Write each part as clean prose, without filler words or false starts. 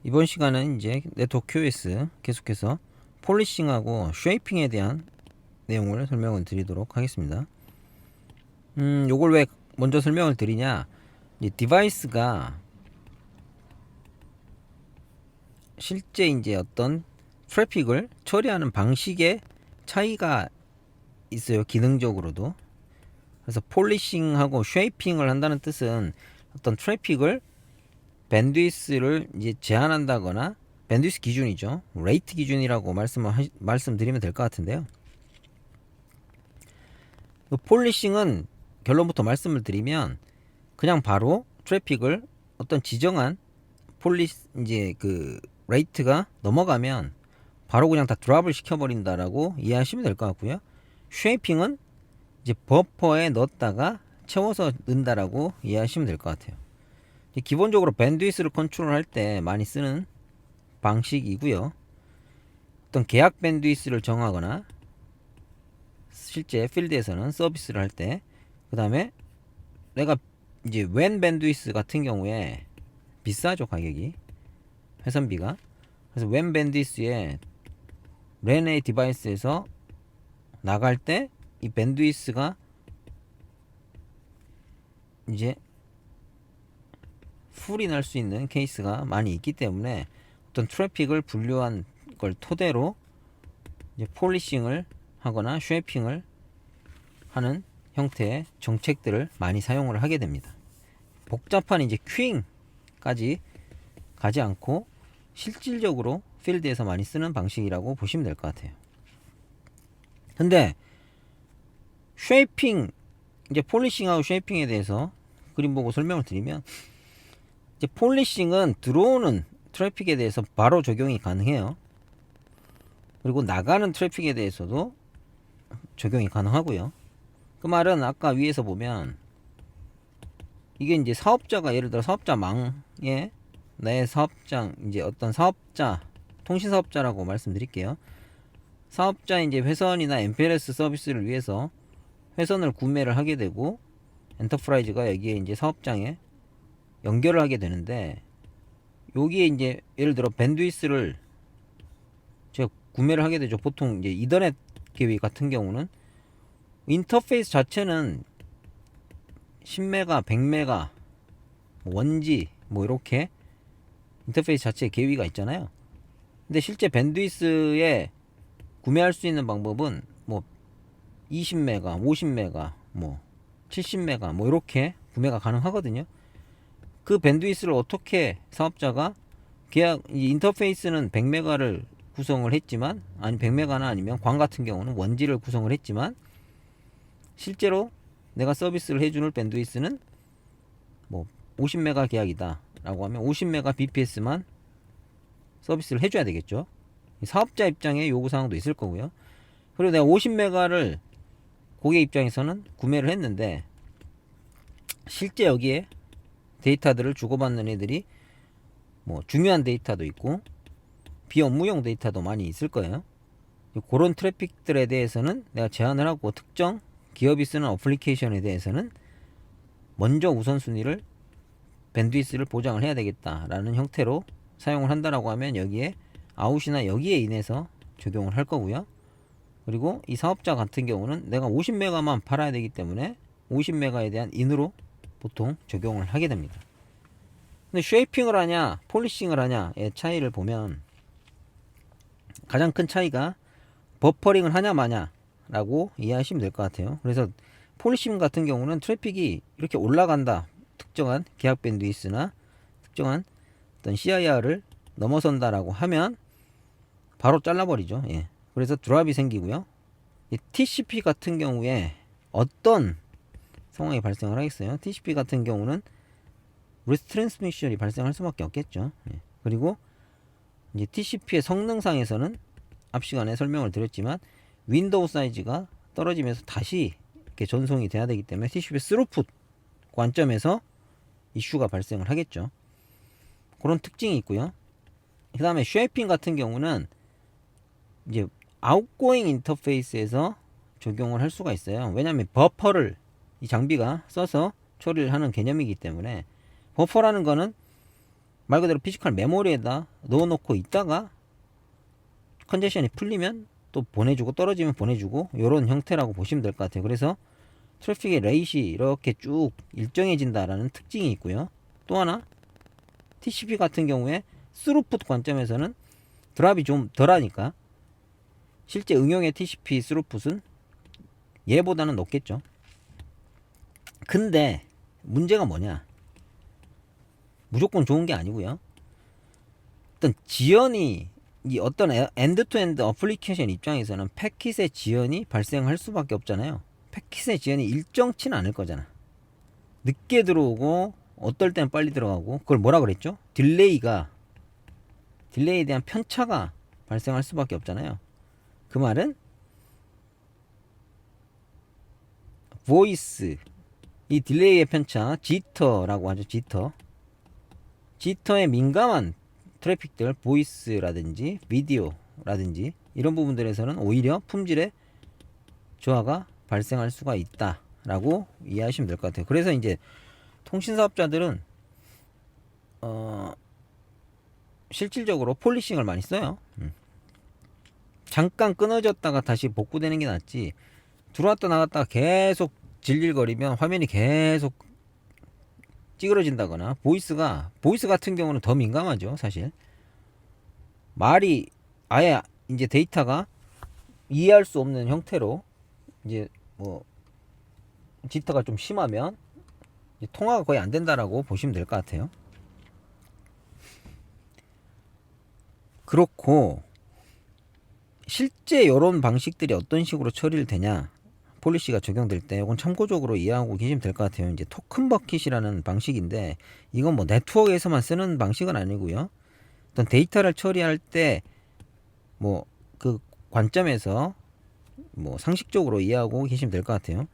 이번 시간은 이제 네트워크 QoS 계속해서 폴리싱하고 쉐이핑에 대한 내용을 설명을 드리도록 하겠습니다. 요걸 왜 먼저 설명을 드리냐? 이 디바이스가 실제 이제 어떤 트래픽을 처리하는 방식의 차이가 있어요. 기능적으로도. 그래서 폴리싱하고 쉐이핑을 한다는 뜻은 어떤 트래픽을 밴드위스를 이제 제한한다거나 밴드위스 기준이죠. 레이트 기준이라고 말씀드리면 될 것 같은데요. 폴리싱은 결론부터 말씀을 드리면 그냥 바로 트래픽을 어떤 지정한 이제 그 레이트가 넘어가면 바로 그냥 다 드랍을 시켜버린다라고 이해하시면 될 것 같고요. 쉐이핑은 이제 버퍼에 넣었다가 채워서 넣는다라고 이해하시면 될 것 같아요. 기본적으로 밴드위스를 컨트롤할 때 많이 쓰는 방식이고요. 어떤 계약 밴드위스를 정하거나 실제 필드에서는 서비스를 할 때, 그 다음에 내가 이제 웬 밴드위스 같은 경우에 비싸죠, 가격이, 회선비가. 그래서 웬 밴드위스에 랜의 디바이스에서 나갈 때 이 밴드위스가 이제 풀이 날 수 있는 케이스가 많이 있기 때문에 어떤 트래픽을 분류한 걸 토대로 이제 폴리싱을 하거나 쉐이핑을 하는 형태의 정책들을 많이 사용을 하게 됩니다. 복잡한 이제 큐잉까지 가지 않고 실질적으로 필드에서 많이 쓰는 방식이라고 보시면 될 것 같아요. 근데 쉐이핑, 이제 폴리싱하고 쉐이핑에 대해서 그림 보고 설명을 드리면, 이제 폴리싱은 들어오는 트래픽에 대해서 바로 적용이 가능해요. 그리고 나가는 트래픽에 대해서도 적용이 가능하고요. 그 말은 아까 위에서 보면 이게 이제 사업자가, 예를 들어 사업자망에 내 사업장, 이제 어떤 사업자, 통신 사업자라고 말씀드릴게요. 사업자 이제 회선이나 MPLS 서비스를 위해서 회선을 구매를 하게 되고, 엔터프라이즈가 여기에 이제 사업장에 연결을 하게 되는데, 여기에 이제 예를 들어 밴드위스를 제가 구매를 하게 되죠. 보통 이제 이더넷 계획 같은 경우는 인터페이스 자체는 10메가, 100메가, 원지 뭐 이렇게 인터페이스 자체에 계위가 있잖아요. 근데 실제 밴드위스에 구매할 수 있는 방법은 뭐 20메가, 50메가, 뭐 70메가 뭐 이렇게 구매가 가능하거든요. 그 밴드위스를 어떻게 사업자가 계약, 이 인터페이스는 100메가를 구성을 했지만, 아니 100메가나 아니면 광 같은 경우는 원지를 구성을 했지만, 실제로 내가 서비스를 해주는 밴드위스는 뭐 50메가 계약이다 라고 하면 50메가 BPS만 서비스를 해줘야 되겠죠. 사업자 입장에 요구사항도 있을 거고요. 그리고 내가 50메가를 고객 입장에서는 구매를 했는데, 실제 여기에 데이터들을 주고받는 애들이 뭐 중요한 데이터도 있고 비업무용 데이터도 많이 있을 거예요. 그런 트래픽들에 대해서는 내가 제한을 하고, 특정 기업이 쓰는 어플리케이션에 대해서는 먼저 우선순위를, 밴드위스를 보장을 해야 되겠다라는 형태로 사용을 한다라고 하면 여기에 아웃이나 여기에 인해서 적용을 할 거고요. 그리고 이 사업자 같은 경우는 내가 50메가만 팔아야 되기 때문에 50메가에 대한 인으로 보통 적용을 하게 됩니다. 근데 쉐이핑을 하냐 폴리싱을 하냐의 차이를 보면, 가장 큰 차이가 버퍼링을 하냐 마냐 라고 이해하시면 될 것 같아요. 그래서 폴리싱 같은 경우는 트래픽이 이렇게 올라간다, 특정한 계약 밴드위스나 특정한 어떤 CIR을 넘어선다라고 하면 바로 잘라버리죠. 예. 그래서 드랍이 생기고요. TCP 같은 경우에 어떤 상황이 발생을 하겠어요? TCP 같은 경우는 리트랜스미션이 발생할 수밖에 없겠죠. 예. 그리고 이제 TCP의 성능상에서는 앞 시간에 설명을 드렸지만 윈도우 사이즈가 떨어지면서 다시 이렇게 전송이 돼야 되기 때문에 TCP 스루풋 관점에서 이슈가 발생을 하겠죠. 그런 특징이 있고요. 그 다음에 쉐이핑 같은 경우는 이제 아웃고잉 인터페이스에서 적용을 할 수가 있어요. 왜냐하면 버퍼를 이 장비가 써서 처리를 하는 개념이기 때문에, 버퍼라는 거는 말 그대로 피지컬 메모리에다 넣어놓고 있다가 컨제션이 풀리면 또 보내주고 떨어지면 보내주고 요런 형태라고 보시면 될 것 같아요. 그래서 트래픽의 레이시 이렇게 쭉 일정해진다라는 특징이 있고요. 또 하나 TCP 같은 경우에 스루풋 관점에서는 드랍이 좀 덜하니까 실제 응용의 TCP 스루풋은 얘보다는 높겠죠. 근데 문제가 뭐냐, 무조건 좋은 게 아니고요. 어떤 지연이 이 어떤 엔드-투-엔드 어플리케이션 입장에서는 패킷의 지연이 발생할 수밖에 없잖아요. 패킷의 지연이 일정치는 않을 거잖아. 늦게 들어오고 어떨 때는 빨리 들어가고, 그걸 뭐라 그랬죠? 딜레이에 대한 편차가 발생할 수밖에 없잖아요. 그 말은 보이스, 이 딜레이의 편차, 지터라고 하죠. 지터에 민감한 트래픽들, 보이스라든지 비디오라든지 이런 부분들에서는 오히려 품질의 저하가 발생할 수가 있다라고 이해하시면 될 것 같아요. 그래서 이제 통신사업자들은 실질적으로 폴리싱을 많이 써요. 잠깐 끊어졌다가 다시 복구되는 게 낫지, 들어왔다 나갔다가 계속 질질거리면 화면이 계속 찌그러진다거나, 보이스 같은 경우는 더 민감하죠. 사실 말이 아예 이제 데이터가 이해할 수 없는 형태로 이제 뭐 지터가 좀 심하면 통화가 거의 안 된다라고 보시면 될 것 같아요. 그렇고 실제 이런 방식들이 어떤 식으로 처리를 되냐, 폴리시가 적용될 때 이건 참고적으로 이해하고 계시면 될 것 같아요. 이제 토큰 버킷이라는 방식인데, 이건 뭐 네트워크에서만 쓰는 방식은 아니고요. 어떤 데이터를 처리할 때 뭐 그 관점에서 뭐 상식적으로 이해하고 계시면 될 것 같아요.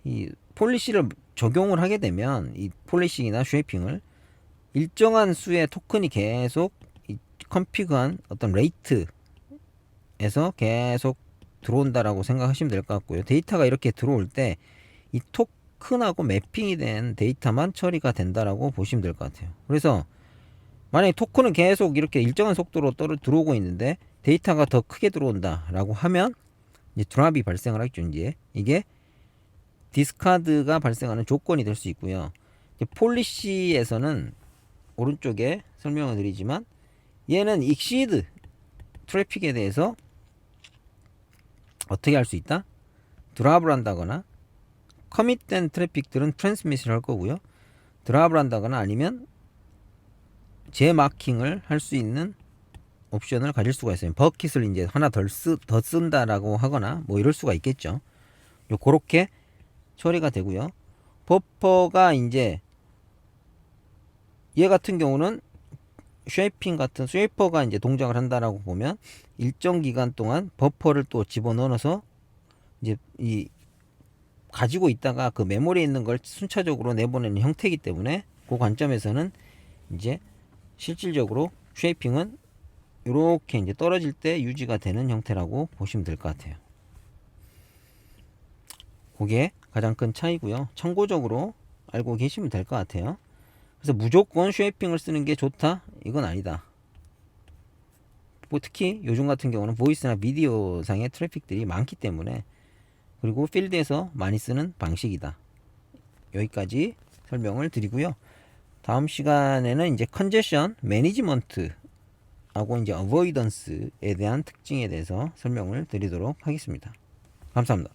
이 폴리시를 적용을 하게 되면 이 폴리싱이나 쉐이핑을 일정한 수의 토큰이 계속 이 컨피그한 어떤 레이트에서 계속 들어온다라고 생각하시면 될 것 같고요. 데이터가 이렇게 들어올 때 이 토큰하고 매핑이 된 데이터만 처리가 된다라고 보시면 될 것 같아요. 그래서 만약에 토큰은 계속 이렇게 일정한 속도로 들어오고 있는데 데이터가 더 크게 들어온다라고 하면 이제 드랍이 발생을 하겠죠. 이게 디스카드가 발생하는 조건이 될 수 있고요. 폴리시에서는 오른쪽에 설명을 드리지만, 얘는 익시드 트래픽에 대해서 어떻게 할 수 있다? 드랍을 한다거나, 커밋된 트래픽들은 트랜스미션을 할 거고요. 드랍을 한다거나 아니면 재마킹을 할 수 있는 옵션을 가질 수가 있어요. 버킷을 이제 하나 더 쓴다라고 하거나 뭐 이럴 수가 있겠죠. 그렇게 처리가 되고요. 버퍼가 이제 얘 같은 경우는 쉐이핑 같은 쉐이퍼가 이제 동작을 한다라고 보면 일정 기간 동안 버퍼를 또 집어넣어서 이제 이 가지고 있다가 그 메모리에 있는 걸 순차적으로 내보내는 형태이기 때문에 그 관점에서는 이제 실질적으로 쉐이핑은 이렇게 이제 떨어질 때 유지가 되는 형태라고 보시면 될 것 같아요. 그게 가장 큰 차이고요. 참고적으로 알고 계시면 될 것 같아요. 그래서 무조건 쉐이핑을 쓰는 게 좋다, 이건 아니다. 뭐 특히 요즘 같은 경우는 보이스나 비디오 상의 트래픽들이 많기 때문에, 그리고 필드에서 많이 쓰는 방식이다. 여기까지 설명을 드리고요. 다음 시간에는 이제 컨제션 매니지먼트 하고 이제 어보이던스에 대한 특징에 대해서 설명을 드리도록 하겠습니다. 감사합니다.